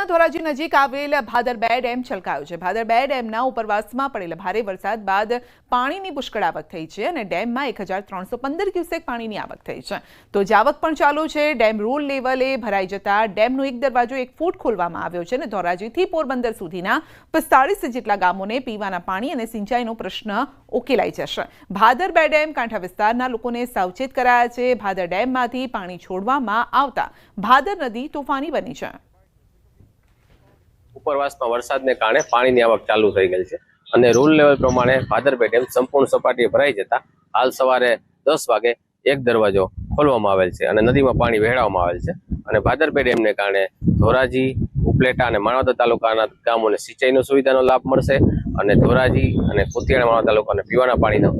સુરતના ધોરાજી નજીક આવેલ ભાદર 2 ડેમ છલકાયો છે। ભાદર 2 ડેમના ઉપરવાસમાં પડેલા ભારે વરસાદ બાદ પાણીની પુષ્કળ આવક થઈ છે અને ડેમમાં 1315 ક્યુસેક પાણીની આવક થઈ છે। તો જાવક પણ ચાલુ છે। ડેમ રૂલ લેવલે ભરાઈ જતા ડેમનો એક દરવાજો 1 ફૂટ ખોલવામાં આવ્યો છે અને ધોરાજીથી પોરબંદર સુધીના 45 જેટલા ગામોને પીવાના પાણી અને સિંચાઈનો પ્રશ્ન ઉકેલાઈ જશે। ભાદર 2 ડેમ કાંઠા વિસ્તારના લોકોને સાવચેત કરાયા છે। ભાદર ડેમમાંથી પાણી છોડવામાં આવતા ભાદર નદી તોફાની બની છે। ઉપરવાસમાં વરસાદને કારણે પાણીની આવક ચાલુ થઈ ગઈ છે અને રૂલ લેવલ પ્રમાણે ભાદર 2 ડેમ સંપૂર્ણ સપાટીએ ભરાઈ જતા હાલ સવારે 10 વાગે એક દરવાજો ખોલવામાં આવેલ છે અને નદીમાં પાણી વહેવામાં આવેલ છે અને ભાદર 2 ડેમને કારણે ધોરાજી, ઉપલેટા અને માણાવદર તાલુકાના ગામોને સિંચાઈનો સુવિધાનો લાભ મળશે અને ધોરાજી અને કોતિયાણા માણાવદર તાલુકાને પીવાના પાણીનો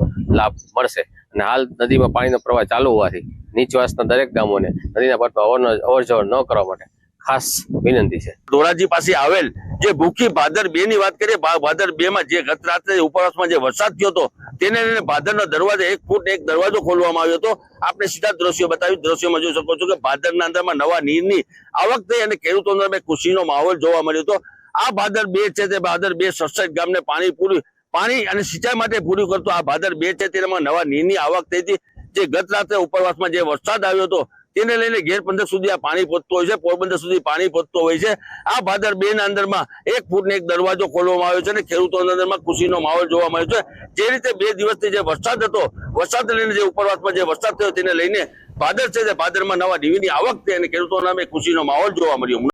લાભ મળશે અને હાલ નદીમાં પાણીનો પ્રવાહ ચાલુ હોવાથી નીચવાસના દરેક ગામોને નદીના પટમાં અવરજવર ન કરવા માટે ખાસ વિનંતી છે। ધોરાજી પાસે આવેલ જે ભૂખી ભાદર 2 ની વાત કરીએ, ભાદર 2 માં જે ગત રાત્રે ઉપરવાસમાં જે વરસાદ થયો હતો તેને લઈને ભાદરના દરવાજા 1 ફૂટ એક દરવાજો ખોલવામાં આવ્યો હતો। આપણે સીધા દ્રશ્યો બતાવી, દ્રશ્યોમાં જોઈ શકો છો કે ભાદરના અંદરમાં નવા નીરની આવક થઈ અને ખેડૂતોને ખુશીનો માહોલ જોવા મળ્યો હતો। આ ભાદર 2 છે તે ભાદર 2 67 ગામને પાણી અને સિંચાઈ માટે પૂરું કરતો આ ભાદર 2 છે તેમાં નવા નીરની આવક થઈ હતી। જે ગત રાત્રે ઉપરવાસમાં જે વરસાદ આવ્યો હતો તેને લઈને ઘેર 15 સુધી આ પાણી પહોંચતો હોય છે, પોરબંદર સુધી પાણી પહોંચતો હોય છે। આ ભાદર 2 ના અંદરમાં 1 ફૂટ એક દરવાજો ખોલવામાં આવ્યો છે અને ખેડૂતોના અંદરમાં ખુશીનો માહોલ જોવા મળ્યો છે। જે રીતે 2 દિવસથી જે વરસાદ હતો, વરસાદ લઈને જે ઉપરવાસમાં જે વરસાદ થયો તેને લઈને ભાદર છે તે ભાદરમાં નવા નીરની આવક થઈ અને ખેડૂતોના ખુશીનો માહોલ જોવા મળ્યો।